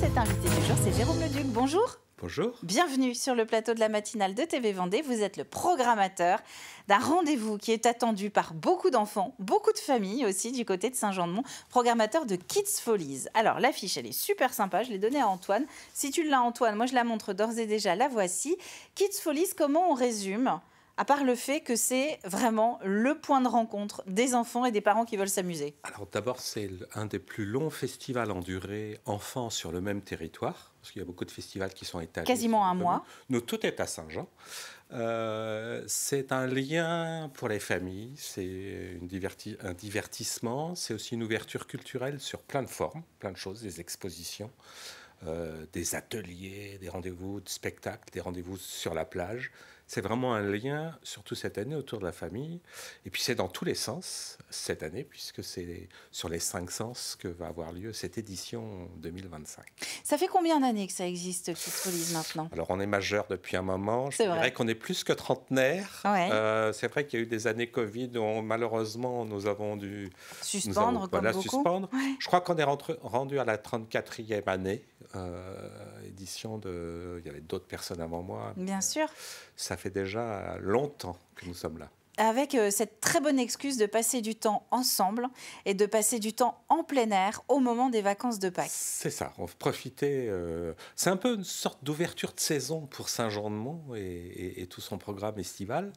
cet invité du jour, c'est Jérôme Leduc. Bonjour. Bonjour. Bienvenue sur le plateau de la matinale de TV Vendée. Vous êtes le programmateur d'un rendez-vous qui est attendu par beaucoup d'enfants, beaucoup de familles aussi du côté de Saint-Jean-de-Mont, programmateur de Kids Follies. Alors l'affiche, elle est super sympa, je l'ai donnée à Antoine. Si tu l'as Antoine, moi je la montre d'ores et déjà, la voici. Kids Follies, comment on résume ? À part le fait que c'est vraiment le point de rencontre des enfants et des parents qui veulent s'amuser. Alors d'abord, c'est un des plus longs festivals en durée enfants sur le même territoire, parce qu'il y a beaucoup de festivals qui sont étalés. Quasiment un mois. Nous, tout est à Saint-Jean. C'est un lien pour les familles, c'est un divertissement, c'est aussi une ouverture culturelle sur plein de formes, plein de choses, des expositions, des ateliers, des rendez-vous de spectacles, des rendez-vous sur la plage. C'est vraiment un lien, surtout cette année, autour de la famille. Et puis c'est dans tous les sens cette année, puisque c'est sur les 5 sens que va avoir lieu cette édition 2025. Ça fait combien d'années que ça existe, Kids Follies, maintenant ? Alors on est majeur depuis un moment. Je dirais qu'on est plus que trentenaire. Ouais. C'est vrai qu'il y a eu des années Covid où malheureusement nous avons dû suspendre. Suspendre. Ouais. Je crois qu'on est rendu à la 34e année. Édition de... Il y avait d'autres personnes avant moi. Bien sûr. Ça fait déjà longtemps que nous sommes là. Avec cette très bonne excuse de passer du temps ensemble et de passer du temps en plein air au moment des vacances de Pâques. C'est ça, on va profiter. C'est un peu une sorte d'ouverture de saison pour Saint-Jean-de-Mont et tout son programme estival.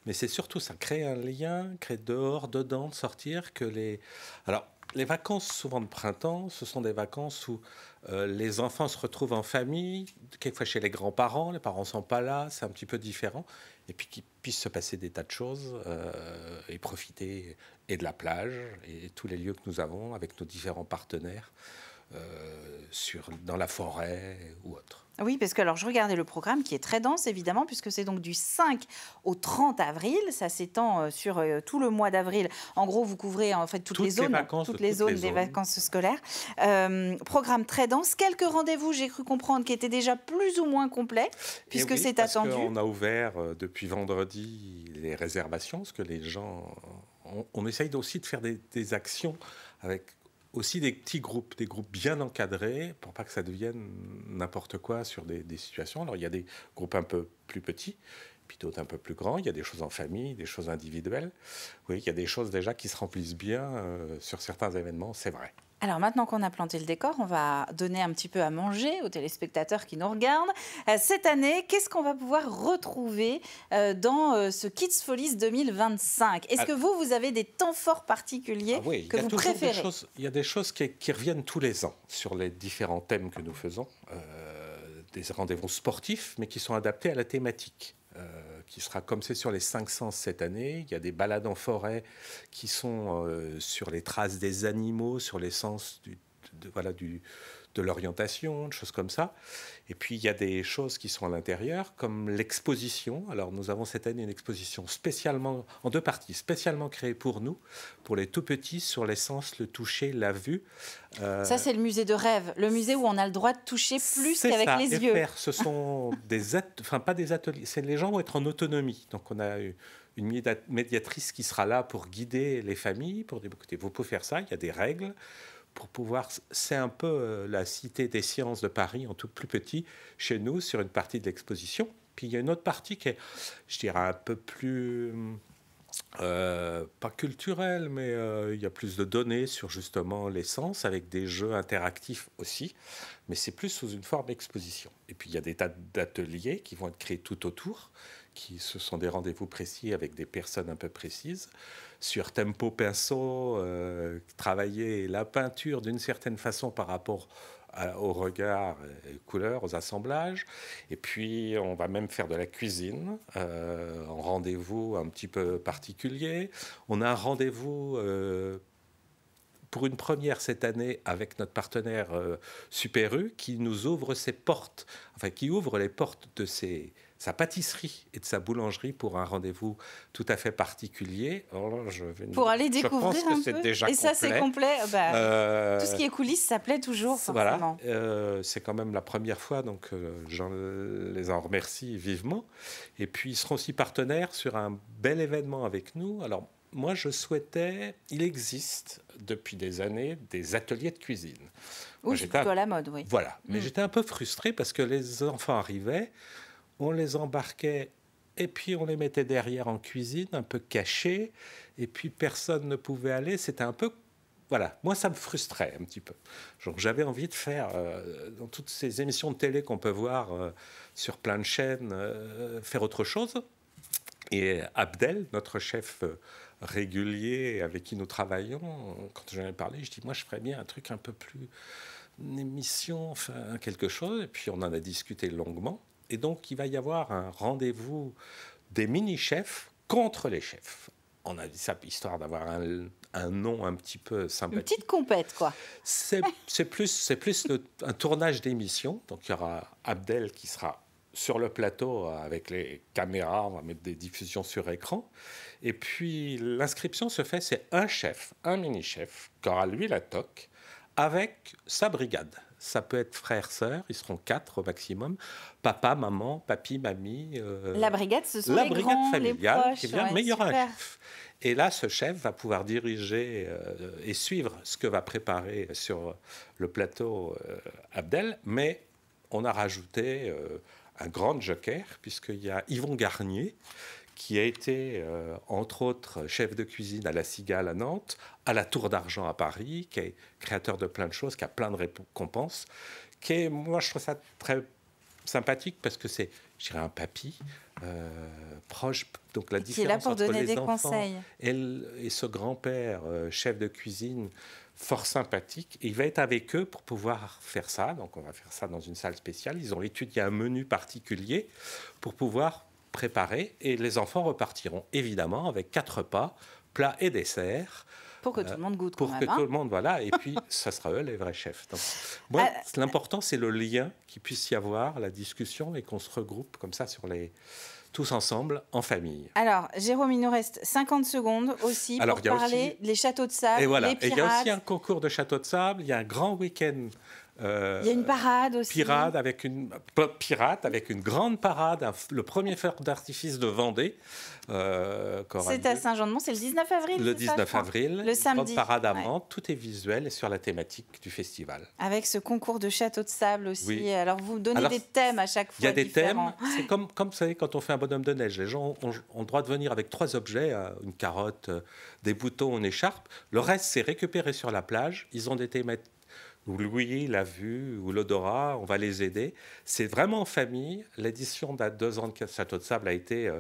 Mais c'est surtout ça, créer un lien, créer dehors, dedans, de sortir. Alors, les vacances, souvent de printemps, ce sont des vacances où les enfants se retrouvent en famille, quelquefois chez les grands-parents, les parents ne sont pas là, c'est un petit peu différent. Et puis qu'il puisse se passer des tas de choses et profiter et de la plage et tous les lieux que nous avons avec nos différents partenaires dans la forêt ou autre. Oui, parce que alors, je regardais le programme qui est très dense, évidemment, puisque c'est donc du 5 au 30 avril. Ça s'étend sur tout le mois d'avril. En gros, vous couvrez en fait toutes les zones des vacances scolaires. Programme très dense. Quelques rendez-vous, j'ai cru comprendre, qui étaient déjà plus ou moins complets, puisque c'est attendu. On a ouvert depuis vendredi les réservations, parce que les gens... On essaye aussi de faire des actions avec... aussi des petits groupes, des groupes bien encadrés pour pas que ça devienne n'importe quoi sur des situations. Alors il y a des groupes un peu plus petits, puis d'autres un peu plus grands. Il y a des choses en famille, des choses individuelles. Oui, il y a des choses déjà qui se remplissent bien sur certains événements, c'est vrai. Alors maintenant qu'on a planté le décor, on va donner un petit peu à manger aux téléspectateurs qui nous regardent. Cette année, qu'est-ce qu'on va pouvoir retrouver dans ce Kids Follies 2025 ? Est-ce que vous avez des temps forts particuliers que vous préférez ? Il y a des choses qui reviennent tous les ans sur les différents thèmes que nous faisons. Des rendez-vous sportifs, mais qui sont adaptés à la thématique. Qui sera comme c'est sur les 5 sens cette année. Il y a des balades en forêt qui sont sur les traces des animaux, sur les sens de l'orientation, des choses comme ça. Et puis il y a des choses qui sont à l'intérieur, comme l'exposition. Alors nous avons cette année une exposition en 2 parties, spécialement créée pour nous, pour les tout petits, sur les sens, le toucher, la vue. Ça c'est le musée de rêve, le musée où on a le droit de toucher plus qu'avec les yeux. Ce sont pas des ateliers, les gens vont être en autonomie. Donc on a une médiatrice qui sera là pour guider les familles, pour dire écoutez, vous pouvez faire ça, il y a des règles. Pour pouvoir, c'est un peu la Cité des Sciences de Paris, en tout plus petit, chez nous, sur une partie de l'exposition. Puis il y a une autre partie qui est, je dirais, un peu plus, pas culturelle, mais il y a plus de données sur justement les sens, avec des jeux interactifs aussi, mais c'est plus sous une forme d'exposition. Et puis il y a des tas d'ateliers qui vont être créés tout autour, ce sont des rendez-vous précis avec des personnes un peu précises, sur tempo pinceau, travailler la peinture d'une certaine façon par rapport au regard, aux couleurs, aux assemblages. Et puis, on va même faire de la cuisine, en rendez-vous un petit peu particulier. On a un rendez-vous pour une première cette année avec notre partenaire Super U qui nous ouvre ses portes, qui ouvre les portes de sa pâtisserie et de sa boulangerie pour un rendez-vous tout à fait particulier. Pour aller découvrir je pense que c'est déjà complet. Ça, c'est complet. Tout ce qui est coulisses, ça plaît toujours, forcément. Voilà. C'est quand même la première fois, donc je les en remercie vivement. Et puis, ils seront aussi partenaires sur un bel événement avec nous. Alors, moi, je souhaitais... Il existe depuis des années des ateliers de cuisine. Oui, c'est plutôt à la mode, oui. Voilà. Mais j'étais un peu frustré parce que les enfants arrivaient, on les embarquait et puis on les mettait derrière en cuisine, un peu cachés, et puis personne ne pouvait aller. C'était un peu... Voilà, moi ça me frustrait un petit peu. Donc, j'avais envie de faire, dans toutes ces émissions de télé qu'on peut voir sur plein de chaînes, faire autre chose. Et Abdel, notre chef régulier avec qui nous travaillons, quand j'en ai parlé, je dis moi je ferais bien un truc un peu plus, une émission, enfin quelque chose. Et puis on en a discuté longuement. Et donc il va y avoir un rendez-vous des mini-chefs contre les chefs. On a dit ça histoire d'avoir un nom un petit peu sympathique. Une petite compète, quoi. C'est plus un tournage d'émission. Donc il y aura Abdel qui sera sur le plateau avec les caméras, on va mettre des diffusions sur écran. Et puis l'inscription se fait, c'est un chef, un mini-chef, qui aura lui la toque, avec sa brigade. Ça peut être frère, sœur, ils seront 4 au maximum. Papa, maman, papy, mamie. La brigade, ce sont la les brigade grands, familiale, les proches. qui vient, Ouais, mais il y aura un super. chef. Et là, ce chef va pouvoir diriger et suivre ce que va préparer sur le plateau Abdel. Mais on a rajouté un grand joker, puisqu'il y a Yvon Garnier, qui a été, entre autres, chef de cuisine à La Cigale à Nantes, à la Tour d'Argent à Paris, qui est créateur de plein de choses, qui a plein de récompenses, qui est, moi, je trouve ça très sympathique parce que c'est, je dirais, un papy proche. Donc la Qui est là différence pour entre donner les des enfants conseils. et ce grand-père, chef de cuisine, fort sympathique. Et il va être avec eux pour pouvoir faire ça. Donc on va faire ça dans une salle spéciale. Ils ont étudié un menu particulier pour pouvoir préparer. Et les enfants repartiront évidemment avec 4 repas, plats et desserts. Pour que tout le monde goûte Pour quand que même. tout le monde, voilà. Et puis, ça sera eux les vrais chefs. Donc, moi, l'important, c'est le lien qu'il puisse y avoir, la discussion, et qu'on se regroupe comme ça tous ensemble, en famille. Alors, Jérôme, il nous reste 50 secondes aussi pour parler des châteaux de sable, et voilà. les pirates. Et il y a aussi un concours de châteaux de sable, il y a un grand week-end. Il y a une parade aussi. Pirate avec une grande parade, le premier feu d'artifice de Vendée. C'est à Saint-Jean-de-Mont, c'est le 19 avril. Le 19 avril, le samedi. Grande parade à Mantes, tout est visuel et sur la thématique du festival. Avec ce concours de châteaux de sable aussi. Oui. Alors vous donnez des thèmes à chaque fois. Il y a des différents. thèmes, c'est comme vous savez, quand on fait un bonhomme de neige, les gens ont le droit de venir avec 3 objets, une carotte, des boutons, une écharpe. Le reste, c'est récupéré sur la plage. Ils ont des thématiques. Ou Louis, la vue, ou l'odorat, on va les aider. C'est vraiment en famille. L'édition d'à 2 ans de Château de Sable a été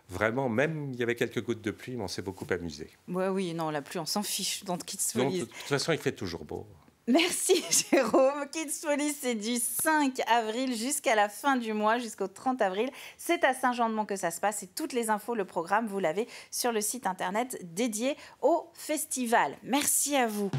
vraiment, même il y avait quelques gouttes de pluie, mais on s'est beaucoup amusé. Ouais, oui, non, la pluie, on s'en fiche dans Kids Donc, Folies. de toute façon, il fait toujours beau. Merci Jérôme. Kids Folies, c'est du 5 avril jusqu'à la fin du mois, jusqu'au 30 avril. C'est à Saint-Jean-de-Mont que ça se passe et toutes les infos, le programme, vous l'avez sur le site internet dédié au festival. Merci à vous.